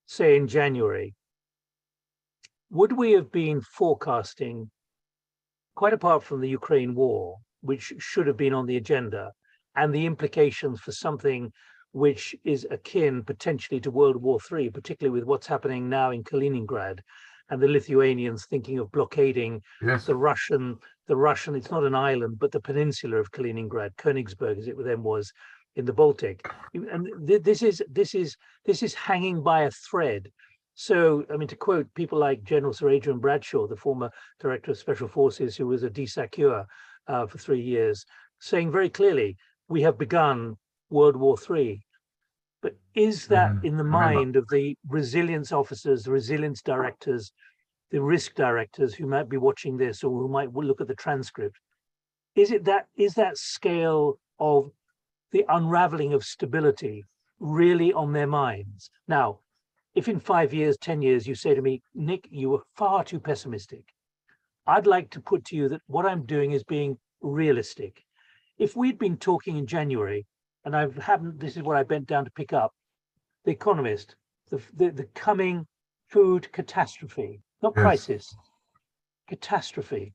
say in January, would we have been forecasting, quite apart from the Ukraine war, which should have been on the agenda, and the implications for something which is akin potentially to World War III, particularly with what's happening now in Kaliningrad, and the Lithuanians thinking of blockading Yes. the Russian, it's not an island, but the peninsula of Kaliningrad, Königsberg, as it then was in the Baltic. And this is hanging by a thread. So, I mean, to quote people like General Sir Adrian Bradshaw, the former director of Special Forces, who was a dissaceur for 3 years, saying very clearly, we have begun World War III. But is that in the mind of the resilience officers, the resilience directors, the risk directors who might be watching this or who might look at the transcript? Is that scale of the unraveling of stability really on their minds? Now, if in 5 years, 10 years, you say to me, Nick, you were far too pessimistic, I'd like to put to you that what I'm doing is being realistic. If we'd been talking in January, and this is what I bent down to pick up, The Economist, the coming food catastrophe, not crisis, catastrophe,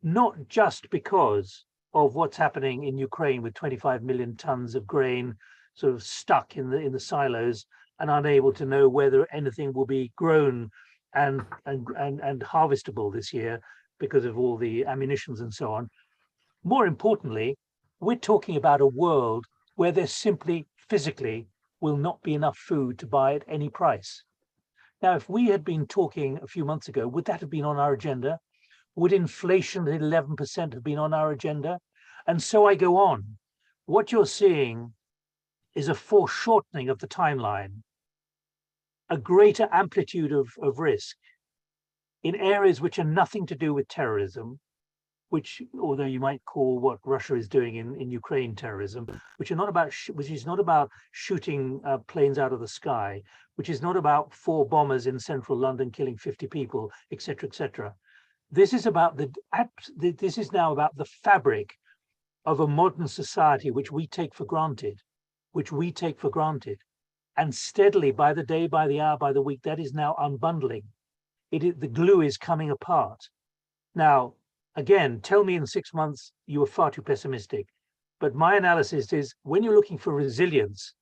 not just because of what's happening in Ukraine with 25 million tons of grain sort of stuck in the silos and unable to know whether anything will be grown and harvestable this year because of all the ammunitions and so on. More importantly, we're talking about a world where there simply physically will not be enough food to buy at any price. Now, if we had been talking a few months ago, would that have been on our agenda? Would inflation at 11% have been on our agenda? And so I go on. What you're seeing is a foreshortening of the timeline, a greater amplitude of risk in areas which are nothing to do with terrorism, which, although you might call what Russia is doing in Ukraine terrorism, which is not about shooting planes out of the sky, which is not about 4 bombers in central London killing 50 people, etc., etc. This is now about the fabric of a modern society which we take for granted, and steadily, by the day, by the hour, by the week, that is now unbundling. The glue is coming apart. Now, again, tell me in 6 months you were far too pessimistic. But my analysis is, when you're looking for resilience,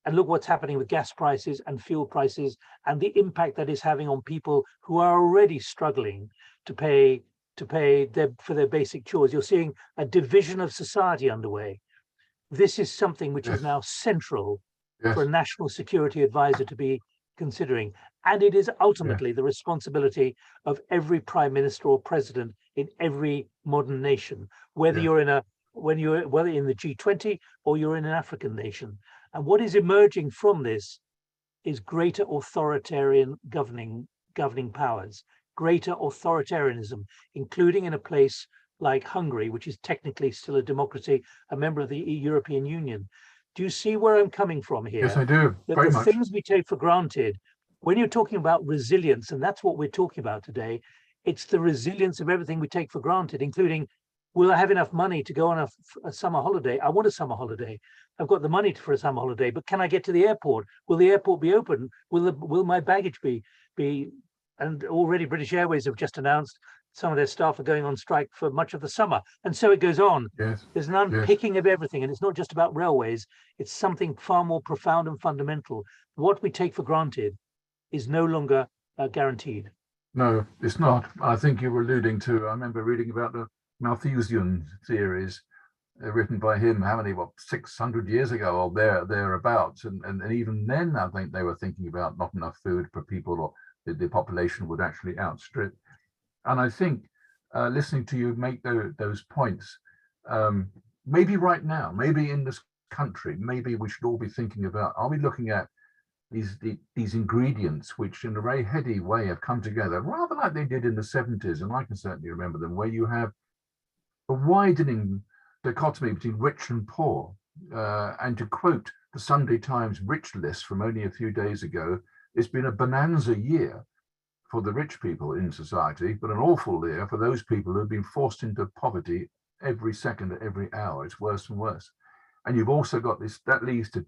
and look what's happening with gas prices and fuel prices and the impact that is having on people who are already struggling to pay for their basic chores. You're seeing a division of society underway. This is something which is now central for a national security advisor to be considering. And it is ultimately the responsibility of every prime minister or president in every modern nation, whether you're in whether in the G20 or you're in an African nation. And what is emerging from this is greater authoritarian governing powers, greater authoritarianism, including in a place like Hungary, which is technically still a democracy, a member of the European Union. Do you see where I'm coming from here? Yes, I do. That Very the much. things we take for granted, when you're talking about resilience, and that's what we're talking about today, it's the resilience of everything we take for granted, including, will I have enough money to go on a summer holiday? I want a summer holiday. I've got the money for a summer holiday, but can I get to the airport? Will the airport be open? Will my baggage be? And already British Airways have just announced some of their staff are going on strike for much of the summer. And so it goes on. Yes. There's an unpicking of everything. And it's not just about railways. It's something far more profound and fundamental. What we take for granted is no longer guaranteed. No, it's not. I think you were alluding to, I remember reading about the Malthusian theories written by him, 600 years ago or thereabouts. And even then, I think they were thinking about not enough food for people, or the population would actually outstrip. And I think listening to you make those points, maybe right now, maybe in this country, maybe we should all be thinking about, are we looking at these ingredients which in a very heady way have come together, rather like they did in the 70s, and I can certainly remember them, where you have a widening dichotomy between rich and poor. And to quote the Sunday Times rich list from only a few days ago, it's been a bonanza year for the rich people in society, but an awful year for those people who have been forced into poverty every second, every hour. It's worse and worse. And you've also got this, that leads to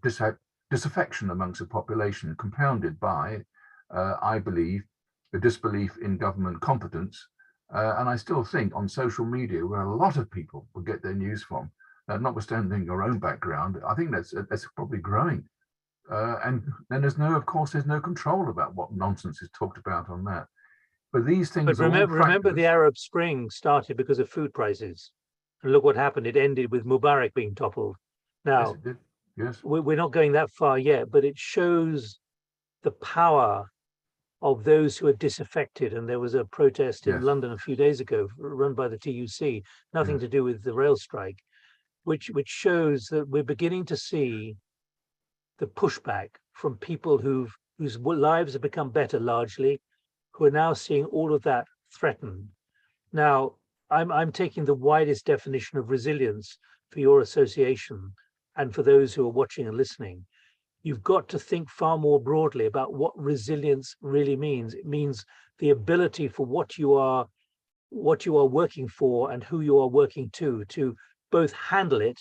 disaffection amongst the population, compounded by, I believe, the disbelief in government competence. And I still think on social media, where a lot of people will get their news from, notwithstanding your own background, I think that's probably growing. And then there's no control about what nonsense is talked about on that. But these things. But remember, the Arab Spring started because of food prices, and look what happened. It ended with Mubarak being toppled. Now, yes, it did. Yes, we're not going that far yet, but it shows the power of those who are disaffected. And there was a protest in London a few days ago, run by the TUC, nothing to do with the rail strike, which shows that we're beginning to see the pushback from people whose lives have become better largely, who are now seeing all of that threatened. Now, I'm taking the widest definition of resilience for your association and for those who are watching and listening. You've got to think far more broadly about what resilience really means. It means the ability for what you are working for and who you are working to both handle it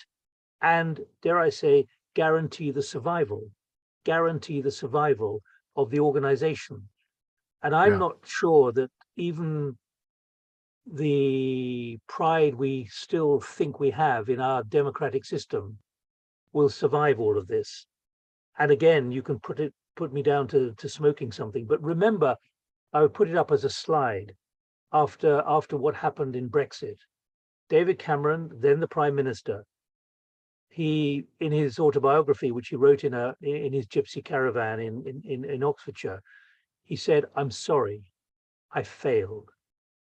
and, dare I say, guarantee the survival of the organization. And I'm not sure that even the pride we still think we have in our democratic system will survive all of this. And again, you can put me down to smoking something, but remember, I would put it up as a slide after what happened in Brexit. David Cameron, then the Prime Minister, he, in his autobiography, which he wrote in his gypsy caravan in Oxfordshire, he said, "I'm sorry, I failed.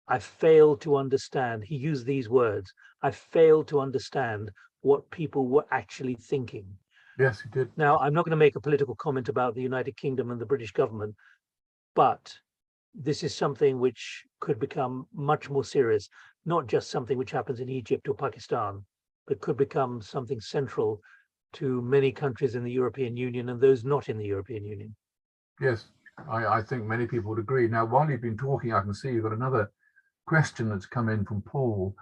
I failed to understand." He used these words: "I failed to understand what people were actually thinking." Yes, he did. Now, I'm not going to make a political comment about the United Kingdom and the British government, but this is something which could become much more serious, not just something which happens in Egypt or Pakistan, but could become something central to many countries in the European Union and those not in the European Union. Yes, I think many people would agree. Now, while you've been talking, I can see you've got another question that's come in from Paul.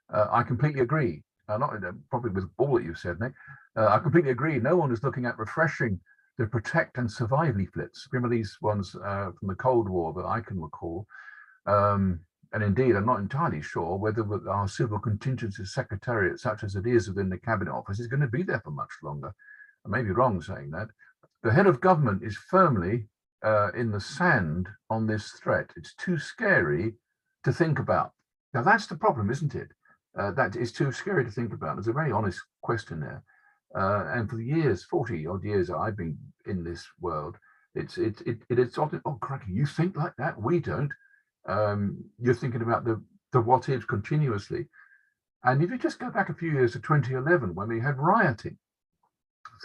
I completely agree. Not probably with all that you've said, Nick. I completely agree. No one is looking at refreshing the protect and survive leaflets. Remember these ones from the Cold War that I can recall. And indeed, I'm not entirely sure whether our Civil Contingency Secretariat, such as it is within the Cabinet Office, is going to be there for much longer. I may be wrong saying that. The head of government is firmly in the sand on this threat. It's too scary to think about. Now, that's the problem, isn't it? That is too scary to think about. It's a very honest question there. And for the years, 40 odd years that I've been in this world, it's often, oh, cracky, you think like that? We don't. You're thinking about the what ifs continuously. And if you just go back a few years to 2011, when we had rioting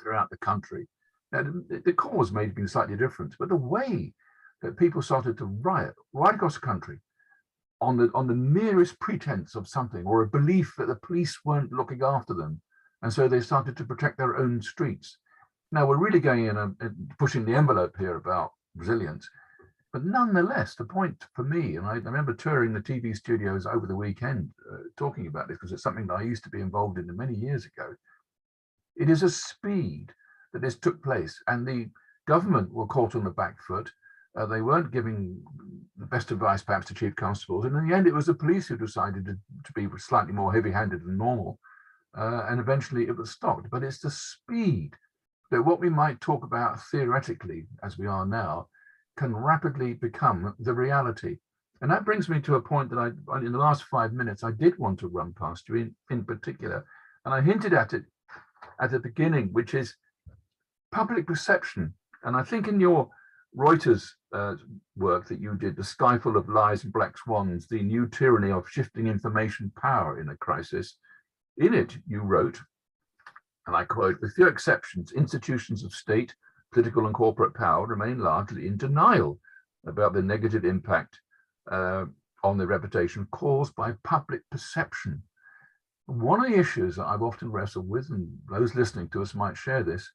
throughout the country, the cause may have been slightly different, but the way that people started to riot right across the country on the merest pretense of something, or a belief that the police weren't looking after them, and so they started to protect their own streets. Now, we're really going in and pushing the envelope here about resilience, but nonetheless, the point for me, and I remember touring the TV studios over the weekend talking about this, because it's something that I used to be involved in many years ago. It is a speed that this took place, and the government were caught on the back foot. They weren't giving the best advice, perhaps, to chief constables, and in the end, it was the police who decided to be slightly more heavy-handed than normal, and eventually it was stopped. But it's the speed that what we might talk about theoretically, as we are now, can rapidly become the reality. And that brings me to a point that in the last 5 minutes, I did want to run past you in particular, and I hinted at it at the beginning, which is public perception. And I think in your Reuters work that you did, the Skyful of Lies and Black Swans, the new tyranny of shifting information power in a crisis, in it you wrote, and I quote, "With few exceptions, institutions of state, political and corporate power remain largely in denial about the negative impact on their reputation caused by public perception." One of the issues that I've often wrestled with, and those listening to us might share this,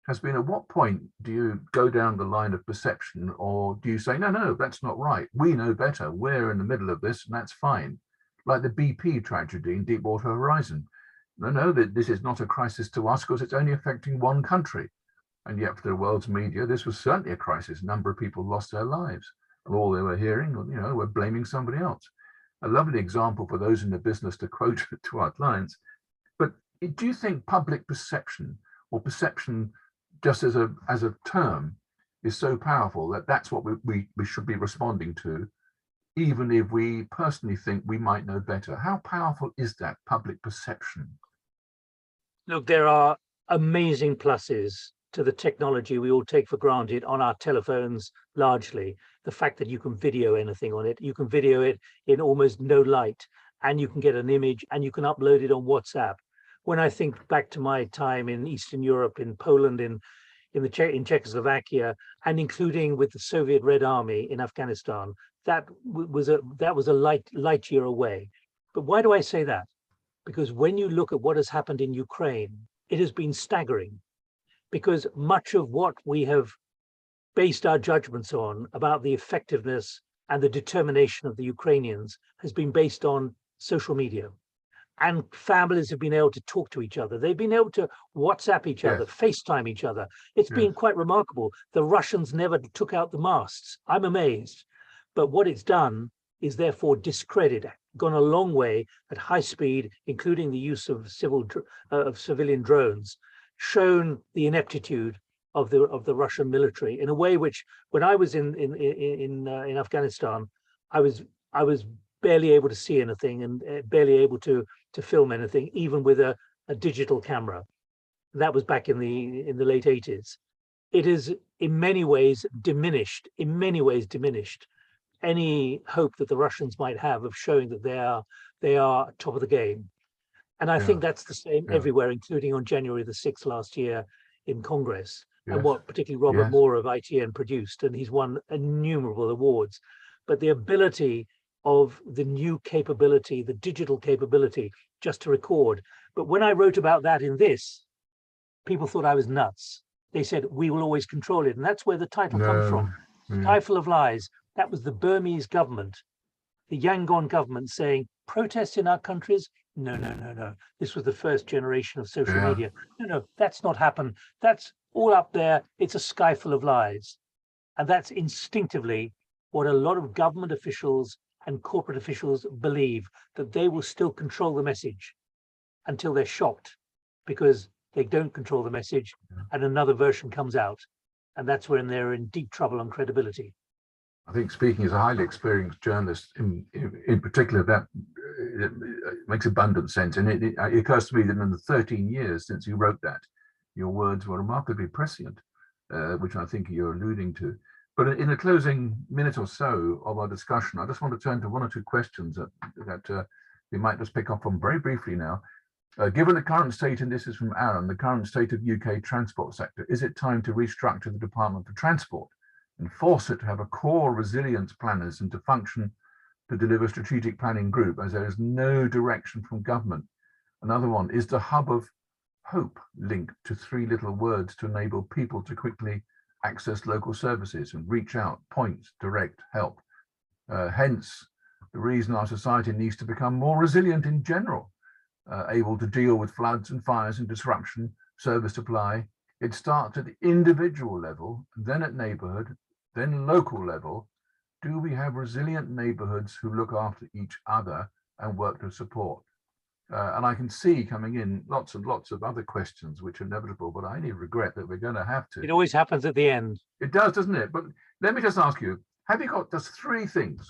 has been at what point do you go down the line of perception, or do you say, no, no, that's not right. We know better. We're in the middle of this and that's fine. Like the BP tragedy in Deepwater Horizon. No, no, this is not a crisis to us because it's only affecting one country. And yet for the world's media, this was certainly a crisis. A number of people lost their lives. And all they were hearing, you know, were blaming somebody else. A lovely example for those in the business to quote to our clients. But do you think public perception, or perception just as a term, is so powerful that that's what we should be responding to, even if we personally think we might know better? How powerful is that public perception? Look, there are amazing pluses to the technology we all take for granted on our telephones largely. The fact that you can video anything on it, you can video it in almost no light, and you can get an image and you can upload it on WhatsApp. When I think back to my time in Eastern Europe, in Poland, in Czechoslovakia, and including with the Soviet Red Army in Afghanistan, that was a light year away. But why do I say that? Because when you look at what has happened in Ukraine, it has been staggering. Because much of what we have based our judgments on about the effectiveness and the determination of the Ukrainians has been based on social media. And families have been able to talk to each other. They've been able to WhatsApp each other, FaceTime each other. It's been quite remarkable. The Russians never took out the masts. I'm amazed. But what it's done is therefore discredit, gone a long way at high speed, including the use of civilian drones, shown the ineptitude of the Russian military in a way which, when I was in Afghanistan, I was barely able to see anything and barely able to film anything, even with a digital camera. That was back in the late 80s. It is in many ways diminished any hope that the Russians might have of showing that they are top of the game. And I think that's the same everywhere, including on January the 6th last year in Congress, and what particularly Robert Moore of ITN produced, and he's won innumerable awards. But the ability of the new capability, the digital capability, just to record. But when I wrote about that in this, people thought I was nuts. They said, we will always control it. And that's where the title comes from. Skyful of Lies. That was the Burmese government, the Yangon government, saying, protests in our countries? No, no, no, no. This was the first generation of social media. No, no, that's not happened. That's all up there. It's a sky full of lies. And that's instinctively what a lot of government officials and corporate officials believe, that they will still control the message until they're shocked because they don't control the message and another version comes out. And that's when they're in deep trouble on credibility. I think, speaking as a highly experienced journalist, in particular, that it makes abundant sense. And it occurs to me that in the 13 years since you wrote that, your words were remarkably prescient, which I think you're alluding to. But in the closing minute or so of our discussion, I just want to turn to one or two questions that we might just pick up on very briefly now. Given the current state, and this is from Aaron, the current state of UK transport sector, is it time to restructure the Department for Transport and force it to have a core resilience planners and to function to deliver strategic planning group, as there is no direction from government? Another one, is the hub of hope linked to three little words to enable people to quickly access local services and reach out, point, direct, help? Hence, the reason our society needs to become more resilient in general, able to deal with floods and fires and disruption, service supply. It starts at the individual level, then at neighborhood, then local level. Do we have resilient neighborhoods who look after each other and work to support? And I can see coming in lots and lots of other questions which are inevitable, but I only regret that we're going to have to. It always happens at the end. It does, doesn't it? But let me just ask you, have you got just three things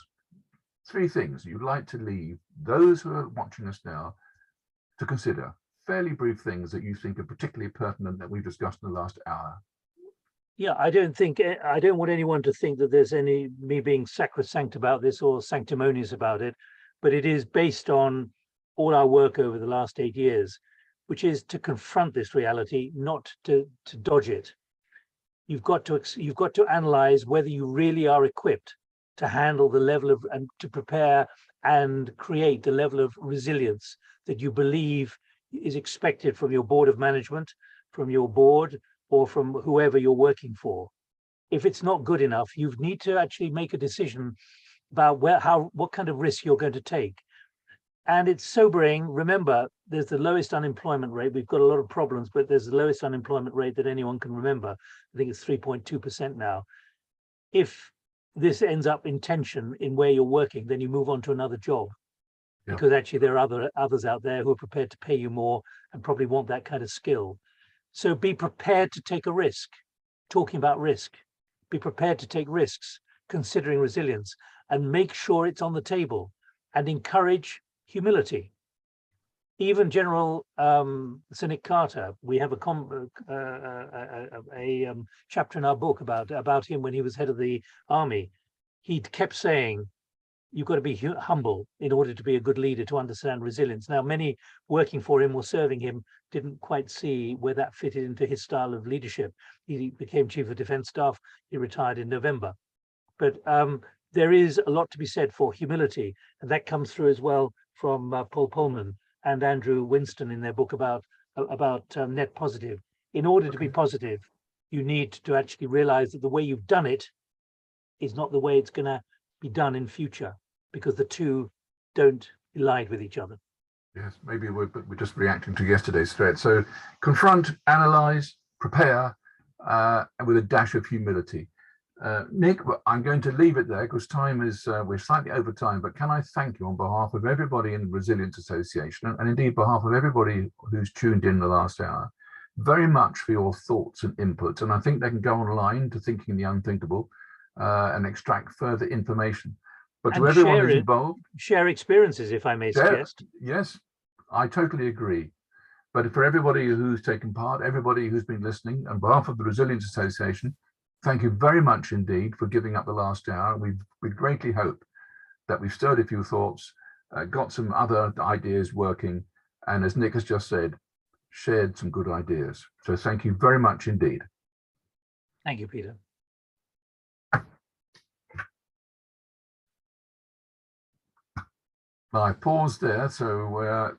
you'd like to leave those who are watching us now to consider? Fairly brief things that you think are particularly pertinent that we've discussed in the last hour. Yeah, I don't want anyone to think that there's me being sacrosanct about this or sanctimonious about it, but it is based on all our work over the last 8 years, which is to confront this reality, not to dodge it. You've got to analyze whether you really are equipped to handle the level of, and to prepare and create the level of resilience that you believe is expected from your board of management, from your board, or from whoever you're working for. If it's not good enough, you need to actually make a decision about what kind of risk you're going to take. And it's sobering. Remember, there's the lowest unemployment rate. We've got a lot of problems, but there's the lowest unemployment rate that anyone can remember. I think it's 3.2% now. If this ends up in tension in where you're working, then you move on to another job. Yeah. Because actually there are others out there who are prepared to pay you more and probably want that kind of skill. So be prepared to take a risk. Talking about risk, be prepared to take risks, considering resilience, and make sure it's on the table, and encourage humility. Even General Cynic Carter, we have a chapter in our book about him when he was head of the army. He kept saying, you've got to be humble in order to be a good leader, to understand resilience. Now, many working for him or serving him didn't quite see where that fitted into his style of leadership. He became Chief of Defence Staff. He retired in November. But there is a lot to be said for humility, and that comes through as well from Paul Polman and Andrew Winston in their book about net positive. In order to be positive, you need to actually realize that the way you've done it is not the way it's going to be done in future, because the two don't collide with each other. Yes, maybe we're just reacting to yesterday's thread. So confront, analyze, prepare, and with a dash of humility. Nick, I'm going to leave it there because time is, we're slightly over time, but can I thank you on behalf of everybody in the Resilience Association, and indeed behalf of everybody who's tuned in the last hour, very much for your thoughts and inputs. And I think they can go online to Thinking the Unthinkable and extract further information. But to everyone who's involved, share experiences, if I may suggest. Yes, I totally agree. But for everybody who's taken part, everybody who's been listening, on behalf of the Resilience Association, thank you very much indeed for giving up the last hour. We greatly hope that we've stirred a few thoughts, got some other ideas working, and as Nick has just said, shared some good ideas. So thank you very much indeed. Thank you, Peter. I paused there, so